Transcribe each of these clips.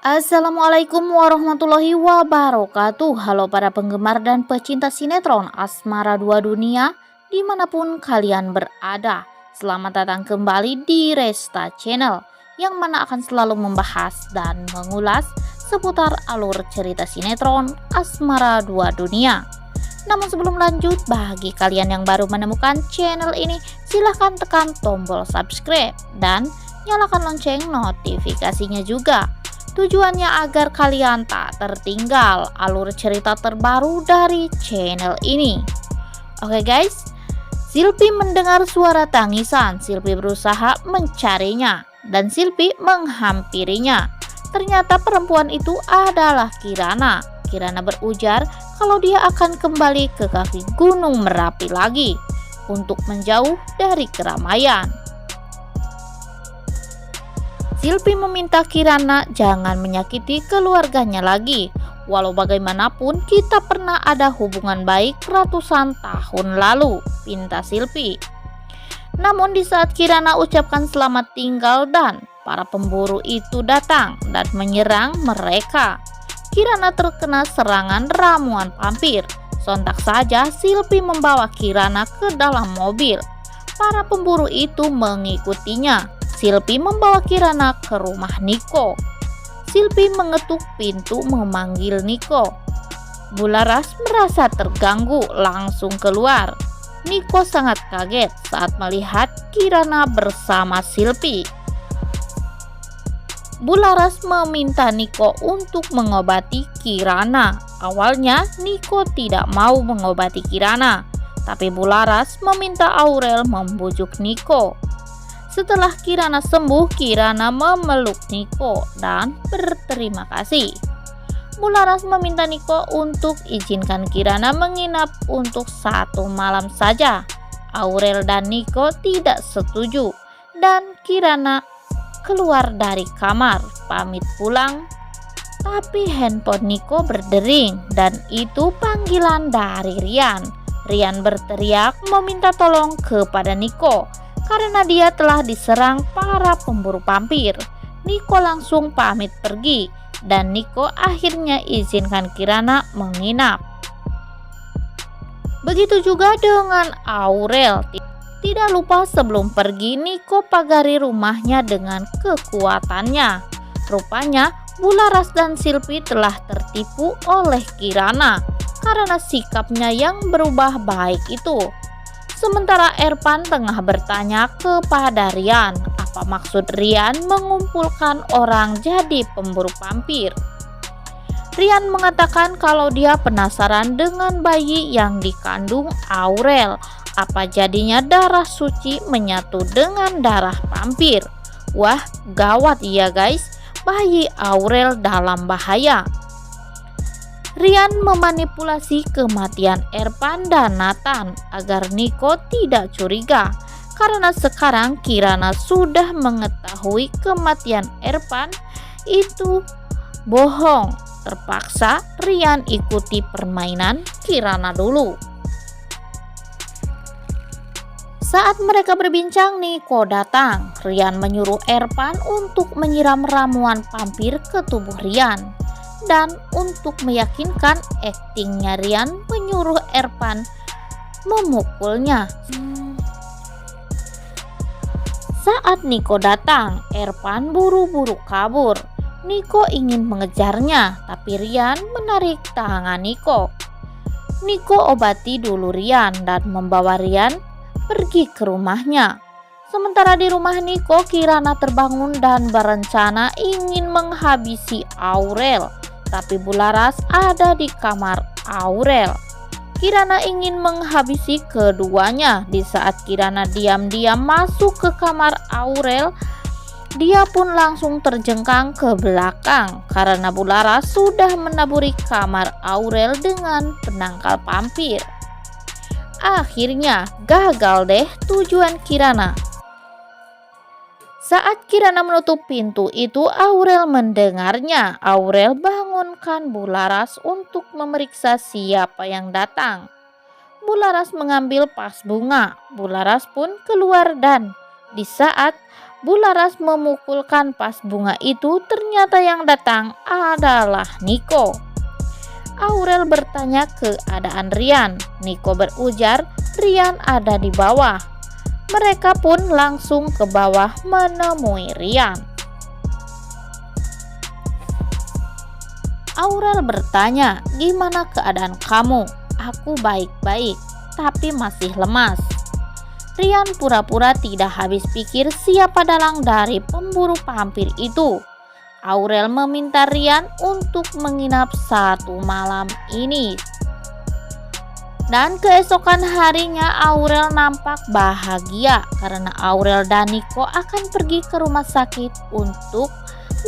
Assalamualaikum warahmatullahi wabarakatuh. Halo para penggemar dan pecinta sinetron Asmara Dua Dunia dimanapun kalian berada. Selamat datang kembali di Resta Channel yang mana akan selalu membahas dan mengulas seputar alur cerita sinetron Asmara Dua Dunia. Namun sebelum lanjut, bagi kalian yang baru menemukan channel ini, silahkan tekan tombol subscribe dan nyalakan lonceng notifikasinya juga. Tujuannya agar kalian tak tertinggal alur cerita terbaru dari channel ini. Oke guys, Silpi mendengar suara tangisan. Silpi berusaha mencarinya dan Silpi menghampirinya. Ternyata perempuan itu adalah Kirana. Kirana berujar kalau dia akan kembali ke kaki Gunung Merapi lagi untuk menjauh dari keramaian. Silpi meminta Kirana jangan menyakiti keluarganya lagi. Walau bagaimanapun kita pernah ada hubungan baik ratusan tahun lalu, pinta Silpi. Namun di saat Kirana ucapkan selamat tinggal dan para pemburu itu datang dan menyerang mereka, Kirana terkena serangan ramuan vampir. Sontak saja Silpi membawa Kirana ke dalam mobil. Para pemburu itu mengikutinya. Silpi membawa Kirana ke rumah Niko. Silpi mengetuk pintu memanggil Niko. Bularas merasa terganggu langsung keluar. Niko sangat kaget saat melihat Kirana bersama Silpi. Bularas meminta Niko untuk mengobati Kirana. Awalnya Niko tidak mau mengobati Kirana, tapi Bularas meminta Aurel membujuk Niko. Setelah Kirana sembuh, Kirana memeluk Niko dan berterima kasih. Bularas meminta Niko untuk izinkan Kirana menginap untuk 1 malam saja. Aurel dan Niko tidak setuju dan Kirana keluar dari kamar pamit pulang. Tapi handphone Niko berdering dan itu panggilan dari Rian. Rian berteriak meminta tolong kepada Niko karena dia telah diserang para pemburu vampir. Niko langsung pamit pergi dan Niko akhirnya izinkan Kirana menginap. Begitu juga dengan Aurel. Tidak lupa sebelum pergi Niko pagari rumahnya dengan kekuatannya. Rupanya Bularas dan Silpi telah tertipu oleh Kirana karena sikapnya yang berubah baik itu. Sementara Erpan tengah bertanya kepada Rian, apa maksud Rian mengumpulkan orang jadi pemburu vampir. Rian mengatakan kalau dia penasaran dengan bayi yang dikandung Aurel. Apa jadinya darah suci menyatu dengan darah vampir? Wah, gawat ya guys, bayi Aurel dalam bahaya. Rian memanipulasi kematian Erpan dan Nathan agar Niko tidak curiga karena sekarang Kirana sudah mengetahui kematian Erpan itu bohong. Terpaksa Rian ikuti permainan Kirana dulu. Saat mereka berbincang, Niko datang. Rian menyuruh Erpan untuk menyiram ramuan vampir ke tubuh Rian. Dan untuk meyakinkan aktingnya, Rian menyuruh Erpan memukulnya. Saat Niko datang, Erpan buru-buru kabur. Niko ingin mengejarnya, tapi Rian menarik tangan Niko. Niko obati dulu Rian dan membawa Rian pergi ke rumahnya. Sementara di rumah Niko, Kirana terbangun dan berencana ingin menghabisi Aurel. Tapi Bularas ada di kamar Aurel. Kirana ingin menghabisi keduanya. Di saat Kirana diam-diam masuk ke kamar Aurel, dia pun langsung terjengkang ke belakang karena Bularas sudah menaburi kamar Aurel dengan penangkal vampir. Akhirnya gagal deh tujuan Kirana. Saat Kirana menutup pintu itu, Aurel mendengarnya. Aurel bangunkan Bularas untuk memeriksa siapa yang datang. Bularas mengambil vas bunga. Bularas pun keluar dan di saat Bularas memukulkan pas bunga itu, ternyata yang datang adalah Niko. Aurel bertanya keadaan Rian. Niko berujar Rian ada di bawah. Mereka pun langsung ke bawah menemui Rian. Aurel bertanya, "Gimana keadaan kamu?" "Aku baik-baik, tapi masih lemas." Rian pura-pura tidak habis pikir siapa dalang dari pemburu vampir itu. Aurel meminta Rian untuk menginap 1 malam ini. Dan keesokan harinya Aurel nampak bahagia karena Aurel dan Niko akan pergi ke rumah sakit untuk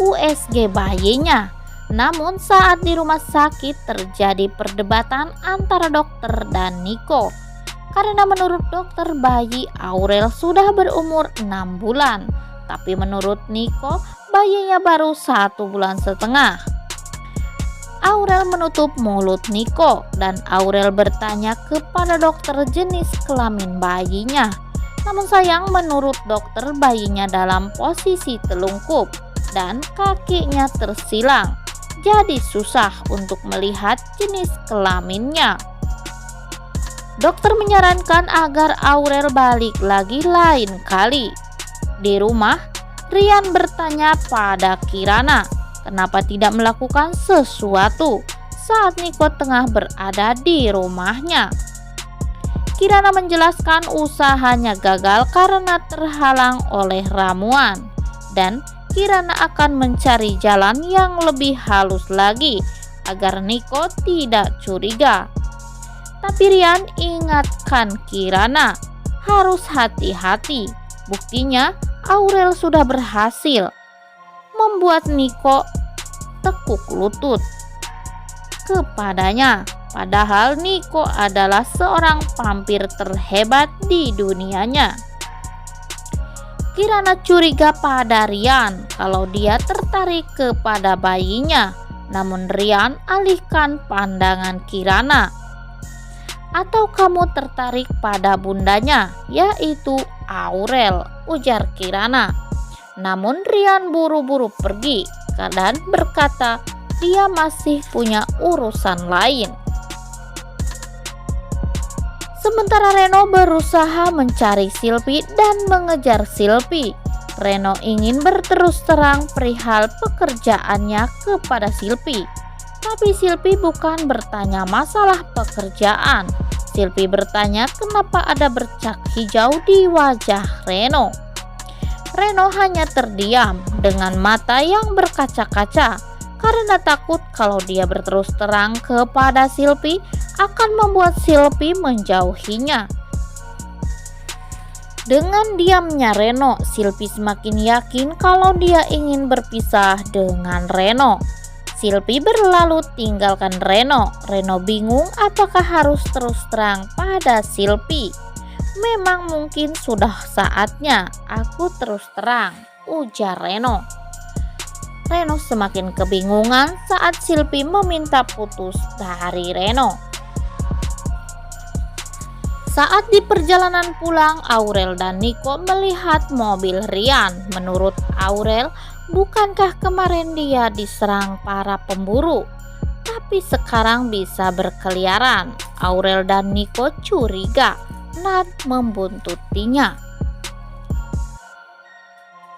USG bayinya. Namun saat di rumah sakit terjadi perdebatan antara dokter dan Niko. Karena menurut dokter bayi Aurel sudah berumur 6 bulan. Tapi menurut Niko bayinya baru 1,5 bulan. Aurel menutup mulut Niko dan Aurel bertanya kepada dokter jenis kelamin bayinya. Namun sayang menurut dokter bayinya dalam posisi telungkup dan kakinya tersilang. Jadi susah untuk melihat jenis kelaminnya. Dokter menyarankan agar Aurel balik lagi lain kali. Di rumah, Rian bertanya pada Kirana, kenapa tidak melakukan sesuatu saat Niko tengah berada di rumahnya. Kirana menjelaskan usahanya gagal karena terhalang oleh ramuan dan Kirana akan mencari jalan yang lebih halus lagi agar Niko tidak curiga. Tapi Rian ingatkan Kirana harus hati-hati. Buktinya Aurel sudah berhasil membuat Niko tekuk lutut kepadanya. Padahal Niko adalah seorang vampir terhebat di dunianya. Kirana curiga pada Rian kalau dia tertarik kepada bayinya. Namun Rian alihkan pandangan Kirana. "Atau kamu tertarik pada bundanya, yaitu Aurel," ujar Kirana. Namun Rian buru-buru pergi dan berkata dia masih punya urusan lain. Sementara Reno berusaha mencari Silpi dan mengejar Silpi. Reno ingin berterus terang perihal pekerjaannya kepada Silpi. Tapi Silpi bukan bertanya masalah pekerjaan. Silpi bertanya kenapa ada bercak hijau di wajah Reno. Reno hanya terdiam dengan mata yang berkaca-kaca karena takut kalau dia berterus terang kepada Silpi akan membuat Silpi menjauhinya. Dengan diamnya Reno, Silpi semakin yakin kalau dia ingin berpisah dengan Reno. Silpi berlalu tinggalkan Reno. Reno bingung apakah harus terus terang pada Silpi. "Memang mungkin sudah saatnya aku terus terang," ujar Reno. Reno semakin kebingungan saat Silpi meminta putus dari Reno. Saat di perjalanan pulang, Aurel dan Niko melihat mobil Rian. Menurut Aurel, bukankah kemarin dia diserang para pemburu, tapi sekarang bisa berkeliaran? Aurel dan Niko curiga dan membuntutinya.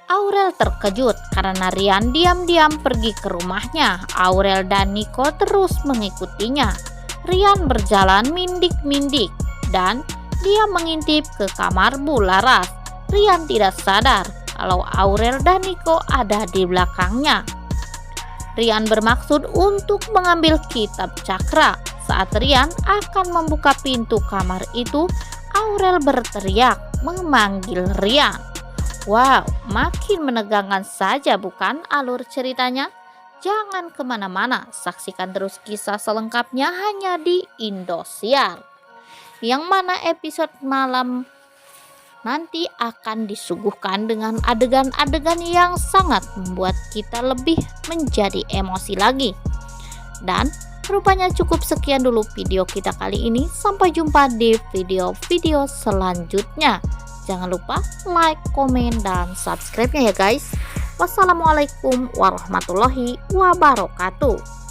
Aurel terkejut karena Rian diam-diam pergi ke rumahnya. Aurel dan Niko terus mengikutinya. Rian berjalan mindik-mindik dan dia mengintip ke kamar Bularas. Rian tidak sadar kalau Aurel dan Niko ada di belakangnya. Rian bermaksud untuk mengambil kitab cakra. Saat Rian akan membuka pintu kamar itu, Aurel berteriak memanggil Rian. Wow, makin menegangkan saja bukan alur ceritanya? Jangan kemana-mana, saksikan terus kisah selengkapnya hanya di Indosiar. Yang mana episode malam nanti akan disuguhkan dengan adegan-adegan yang sangat membuat kita lebih menjadi emosi lagi. Dan rupanya cukup sekian dulu video kita kali ini. Sampai jumpa di video-video selanjutnya. Jangan lupa like, komen, dan subscribe-nya ya guys. Wassalamualaikum warahmatullahi wabarakatuh.